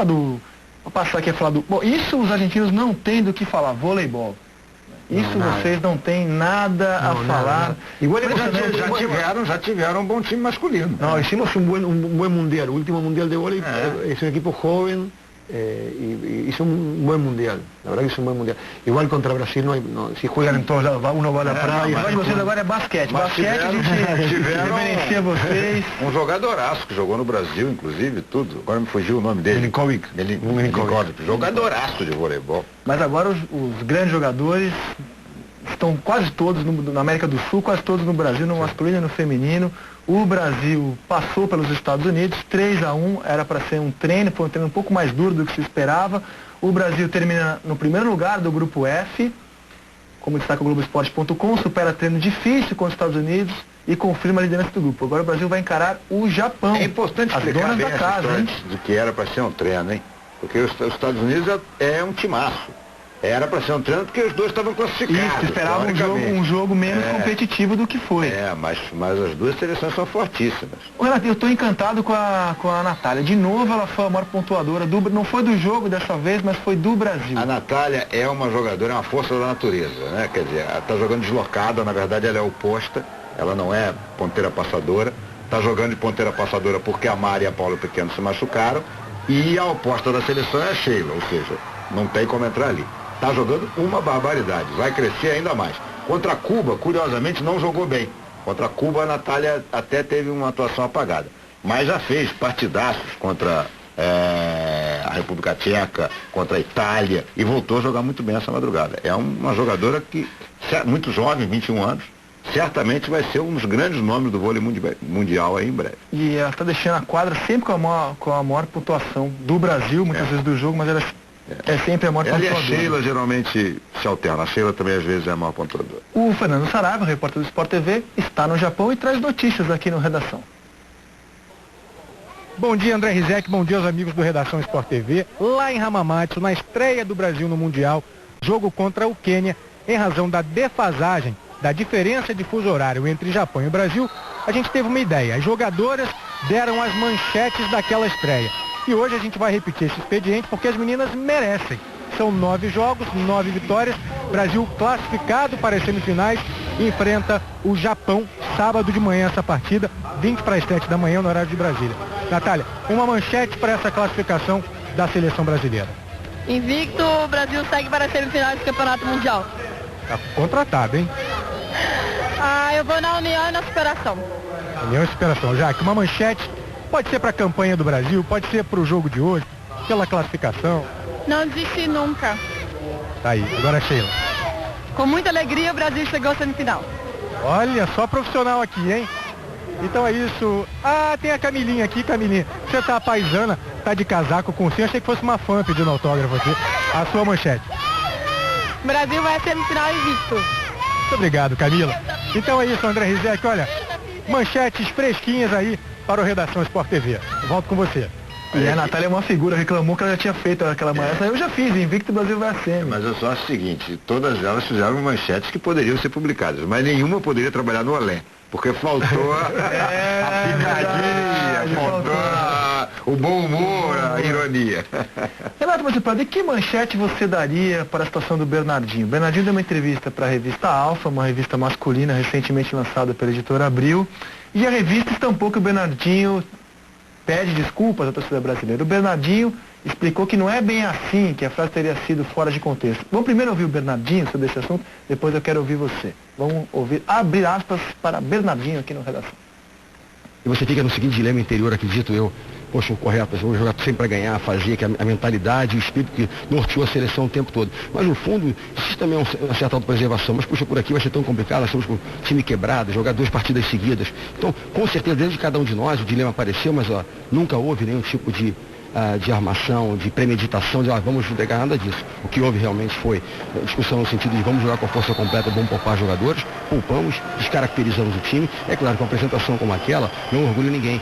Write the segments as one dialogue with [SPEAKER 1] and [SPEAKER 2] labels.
[SPEAKER 1] falar vou passar aqui a falar bom, isso os argentinos não têm do que falar, voleibol. Isso vocês não têm nada a falar.
[SPEAKER 2] Nada. Igual já tiveram um bom time masculino.
[SPEAKER 3] No, hicimos un buen mundial, último mundial de vóley, es un equipo joven y hizo un buen mundial, la verdad que hizo un buen mundial. Igual contra Brasil si juegan en todos lados, uno va a la praia.
[SPEAKER 1] Mas vocês agora é basquete. Basquete a gente diferencia vocês.
[SPEAKER 2] Um jogadoraço que jogou no Brasil, inclusive, tudo. Agora me fugiu o nome dele.
[SPEAKER 3] Milinkovic.
[SPEAKER 2] Jogadoraço de voleibol.
[SPEAKER 1] Mas agora os grandes jogadores estão quase todos na América do Sul, quase todos no Brasil, no masculino e no feminino. O Brasil passou pelos Estados Unidos, 3-1, era para ser um treino, foi um treino um pouco mais duro do que se esperava. O Brasil termina no primeiro lugar do grupo F, como destaca o Globoesporte.com, supera treino difícil contra os Estados Unidos e confirma a liderança do grupo. Agora o Brasil vai encarar o Japão.
[SPEAKER 2] É importante explicar bem essa história de que era para ser um treino, hein? Porque os Estados Unidos é um timaço. Era para ser um treino porque os dois estavam classificados.
[SPEAKER 1] Isso, esperava um jogo menos competitivo do que foi.
[SPEAKER 2] Mas as duas seleções são fortíssimas.
[SPEAKER 1] Renato, eu estou encantado com a Natália. De novo ela foi a maior pontuadora, não foi do jogo dessa vez, mas foi do Brasil.
[SPEAKER 2] A Natália é uma jogadora, é uma força da natureza, né? Quer dizer, ela está jogando deslocada, na verdade ela é oposta, ela não é ponteira passadora, está jogando de ponteira passadora porque a Mari e a Paula Pequeno se machucaram, e a oposta da seleção é a Sheila, ou seja, não tem como entrar ali. Está jogando uma barbaridade, vai crescer ainda mais. Contra Cuba, curiosamente, não jogou bem. Contra Cuba, a Natália até teve uma atuação apagada. Mas já fez partidaços contra a República Tcheca, contra a Itália, e voltou a jogar muito bem essa madrugada. É uma jogadora que, muito jovem, 21 anos, certamente vai ser um dos grandes nomes do vôlei mundial aí em breve.
[SPEAKER 1] E ela está deixando a quadra sempre com a maior pontuação do Brasil, muitas vezes do jogo, mas ela é sempre a maior pontuadora.
[SPEAKER 2] A Sheila geralmente se alterna. A Sheila também às vezes é a maior pontuadora.
[SPEAKER 1] O Fernando Saraiva, repórter do Sport TV, está no Japão e traz notícias aqui no Redação.
[SPEAKER 4] Bom dia, André Rizek, bom dia aos amigos do Redação Sport TV. Lá em Hamamatsu, na estreia do Brasil no Mundial, jogo contra o Quênia, em razão da defasagem, da diferença de fuso horário entre Japão e o Brasil, a gente teve uma ideia. As jogadoras deram as manchetes daquela estreia. E hoje a gente vai repetir esse expediente porque as meninas merecem. São 9 jogos, 9 vitórias. Brasil classificado para as semifinais e enfrenta o Japão sábado de manhã essa partida, 20 para as 7 da manhã no horário de Brasília. Natália, uma manchete para essa classificação da seleção brasileira.
[SPEAKER 5] Invicto, o Brasil segue para as semifinais do Campeonato Mundial.
[SPEAKER 4] Tá contratado, hein?
[SPEAKER 5] Eu vou na união e na superação.
[SPEAKER 4] União e superação. Já que uma manchete pode ser para a campanha do Brasil, pode ser para o jogo de hoje, pela classificação.
[SPEAKER 5] Não desiste nunca.
[SPEAKER 4] Tá aí, agora Sheila.
[SPEAKER 5] Com muita alegria o Brasil chegou à semifinal.
[SPEAKER 4] Olha, só profissional aqui, hein? Então é isso. Tem a Camilinha aqui, Camilinha. Você tá paisana, tá de casaco com você, achei que fosse uma fã pedindo autógrafo aqui. A sua manchete.
[SPEAKER 5] O Brasil vai à semifinal invicto.
[SPEAKER 4] Muito obrigado, Camila. Então é isso, André Rizek. Olha, manchetes fresquinhas aí para o Redação Sport TV. Volto com você.
[SPEAKER 1] E a Natália é uma figura, reclamou que ela já tinha feito aquela manhã. Eu já fiz, invicto Brasil vai a semi.
[SPEAKER 2] Mas eu só acho o seguinte, todas elas fizeram manchetes que poderiam ser publicadas, mas nenhuma poderia trabalhar no Olé, porque faltou a picadinha, faltou o bom humor, a ironia.
[SPEAKER 1] Renato, mas de que manchete você daria para a situação do Bernardinho? O Bernardinho deu uma entrevista para a revista Alfa, uma revista masculina recentemente lançada pela editora Abril, e a revista estampou que o Bernardinho pede desculpas à torcida brasileira. O Bernardinho explicou que não é bem assim, que a frase teria sido fora de contexto. Vamos primeiro ouvir o Bernardinho sobre esse assunto, depois eu quero ouvir você. Vamos ouvir, abrir aspas para Bernardinho aqui no Redação.
[SPEAKER 3] E você fica no seguinte dilema interior, acredito eu. Poxa, o correto, vamos jogar sempre para ganhar, fazer, que a mentalidade, o espírito que norteou a seleção o tempo todo. Mas no fundo, existe também uma certa autopreservação. Mas puxa, por aqui vai ser tão complicado, nós estamos com o time quebrado, jogar 2 partidas seguidas. Então, com certeza, dentro de cada um de nós, o dilema apareceu, mas nunca houve nenhum tipo de armação, de premeditação, de vamos entregar nada disso. O que houve realmente foi discussão no sentido de vamos jogar com a força completa, vamos poupar jogadores, poupamos, descaracterizamos o time. É claro que uma apresentação como aquela não orgulha ninguém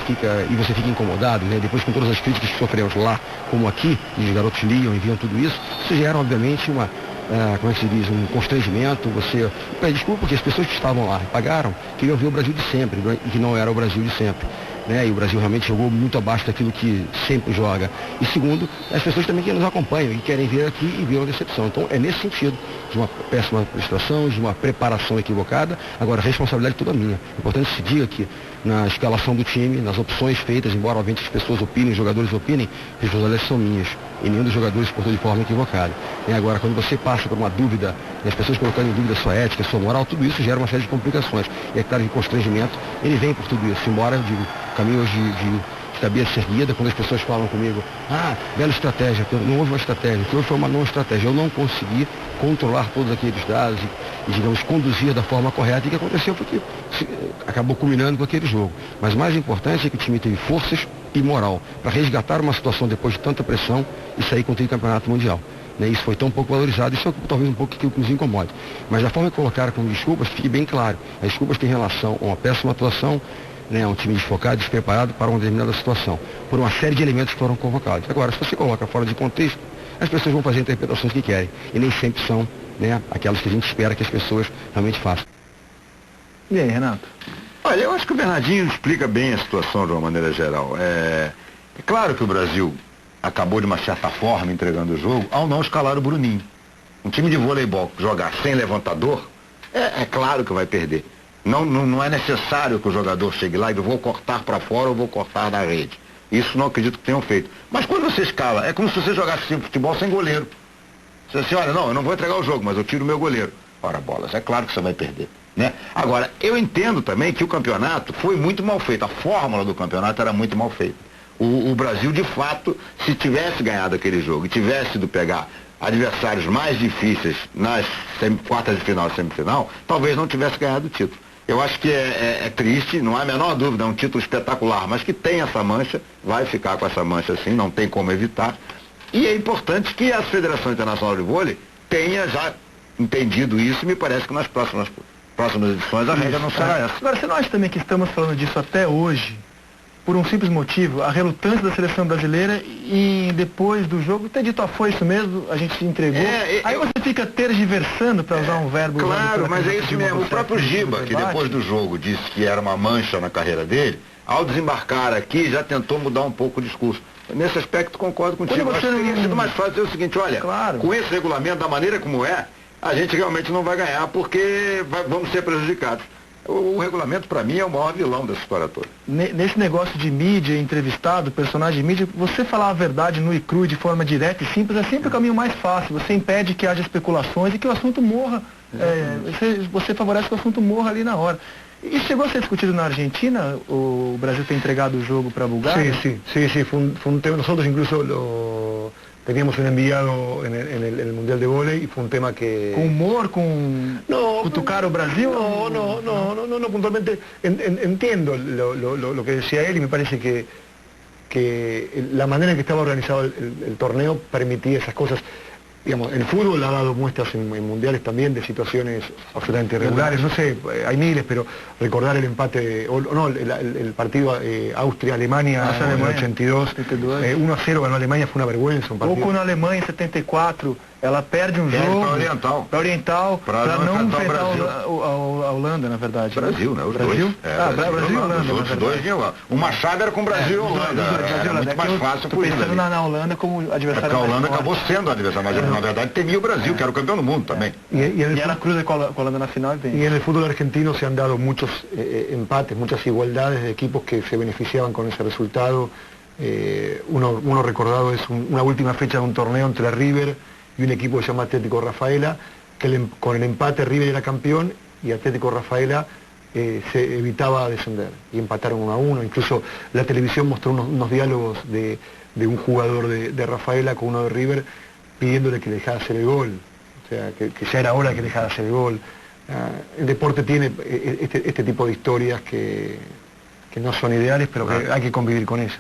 [SPEAKER 3] fica, e você fica incomodado, né? Depois com todas as críticas que sofremos lá, como aqui, e os garotos liam, enviam tudo isso gera obviamente como é que se diz, um constrangimento, você pede desculpa porque as pessoas que estavam lá pagaram, queriam ver o Brasil de sempre, e que não era o Brasil de sempre. né? E o Brasil realmente jogou muito abaixo daquilo que sempre joga. E segundo, as pessoas também que nos acompanham e querem ver aqui e viram a decepção. Então é nesse sentido, de uma péssima prestação, de uma preparação equivocada. Agora, a responsabilidade toda minha. É importante se diga que na escalação do time, nas opções feitas, embora obviamente as pessoas opinem, os jogadores opinem, as responsabilidades são minhas. E nenhum dos jogadores se portou de forma equivocada. E agora, quando você passa por uma dúvida, e as pessoas colocando em dúvida a sua ética, a sua moral, tudo isso gera uma série de complicações. E é claro que o constrangimento, ele vem por tudo isso. Embora, eu digo, caminhos de cabeça erguida, quando as pessoas falam comigo, bela estratégia, não houve uma estratégia, que houve foi uma não estratégia. Eu não consegui controlar todos aqueles dados e, digamos, conduzir da forma correta. E o que aconteceu foi que acabou culminando com aquele jogo. Mas o mais importante é que o time teve forças e moral para resgatar uma situação depois de tanta pressão e sair com o campeonato mundial. Né? Isso foi tão pouco valorizado, isso é talvez um pouco aquilo que nos incomode. Mas da forma que colocaram como desculpas, fique bem claro, as desculpas têm relação a uma péssima atuação, né, um time desfocado, despreparado para uma determinada situação, por uma série de elementos que foram convocados. Agora, se você coloca fora de contexto, as pessoas vão fazer interpretações que querem, e nem sempre são, né, aquelas que a gente espera que as pessoas realmente façam.
[SPEAKER 1] E aí, Renato?
[SPEAKER 2] Olha, eu acho que o Bernardinho explica bem a situação de uma maneira geral. É claro que o Brasil acabou de uma certa forma entregando o jogo ao não escalar o Bruninho. Um time de voleibol jogar sem levantador, é claro que vai perder. Não é necessário que o jogador chegue lá e vou cortar para fora ou vou cortar na rede. Isso não acredito que tenham feito. Mas quando você escala, é como se você jogasse futebol sem goleiro. Você diz assim, olha, não, eu não vou entregar o jogo, mas eu tiro o meu goleiro. Ora, bolas, é claro que você vai perder. Né? Agora, eu entendo também que o campeonato foi muito mal feito. A fórmula do campeonato era muito mal feita. O Brasil, de fato, se tivesse ganhado aquele jogo e tivesse ido pegar adversários mais difíceis nas quartas de final e semifinal, talvez não tivesse ganhado o título. Eu acho que é triste, não há a menor dúvida, é um título espetacular, mas que tem essa mancha, vai ficar com essa mancha assim, não tem como evitar. E é importante que a Federação Internacional de Vôlei tenha já entendido isso, e me parece que nas próximas edições a regra não será essa.
[SPEAKER 1] Agora, você não acha também que estamos falando disso até hoje, por um simples motivo, a relutância da seleção brasileira e depois do jogo ter dito, foi isso mesmo, a gente se entregou. Aí você fica tergiversando, para usar um verbo.
[SPEAKER 2] Claro, mas é isso mesmo. O próprio Giba, que depois do jogo disse que era uma mancha na carreira dele, ao desembarcar aqui já tentou mudar um pouco o discurso. Nesse aspecto concordo contigo. Acho que teria sido mais fácil dizer o seguinte, olha, com esse regulamento, da maneira como a gente realmente não vai ganhar porque vamos ser prejudicados. O regulamento, para mim, é o maior vilão dessa história toda.
[SPEAKER 1] Nesse negócio de mídia, entrevistado, personagem de mídia, você falar a verdade nu e cru, de forma direta e simples, é sempre o caminho mais fácil. Você impede que haja especulações e que o assunto morra. Você favorece que o assunto morra ali na hora. E chegou a ser discutido na Argentina, o Brasil ter entregado o jogo para a Bulgária?
[SPEAKER 3] Sí, fue un tema, nosotros incluso teníamos un enviado en el Mundial de Vóley y fue un tema que...
[SPEAKER 1] ¿Con humor? ¿Cutucar o Brasil?
[SPEAKER 3] No, puntualmente entiendo lo que decía él y me parece que la manera en que estaba organizado el torneo permitía esas cosas. Digamos, el fútbol ha dado muestras en mundiales también de situaciones absolutamente irregulares, no sé, hay miles, pero recordar el empate, el partido Austria-Alemania en el 82, 1-0 ganó Alemania, fue una vergüenza.
[SPEAKER 1] Ou quando a Alemanha em 74, ela perde um jogo para Oriental, para não enfrentar a Holanda, na verdade.
[SPEAKER 2] Brasil, né? Os
[SPEAKER 1] Brasil?
[SPEAKER 2] Dois.
[SPEAKER 1] Brasil e Holanda,
[SPEAKER 2] os outros dois, uma chave era com Brasil e Holanda. Era muito mais fácil
[SPEAKER 1] por isso. Pensando na Holanda como adversário.
[SPEAKER 2] Porque a Holanda acabou sendo adversário, mas na verdade temia o Brasil, que era o campeão do mundo também.
[SPEAKER 1] Y era cruza con la Holanda na final.
[SPEAKER 3] Y en el fútbol argentino se han dado muchos empates, muchas igualdades de equipos que se beneficiaban con ese resultado. Uno recordado es una última fecha de un torneo entre River y un equipo que se llama Atlético Rafaela, que con el empate River era campeón y Atlético Rafaela se evitaba descender y empataron 1-1. Incluso la televisión mostró unos diálogos de un jugador de Rafaela con uno de River pidiéndole que dejara hacer el gol, o sea, que ya era hora que dejara hacer el gol. El deporte tiene este tipo de historias que no son ideales, pero que hay que convivir con ellas.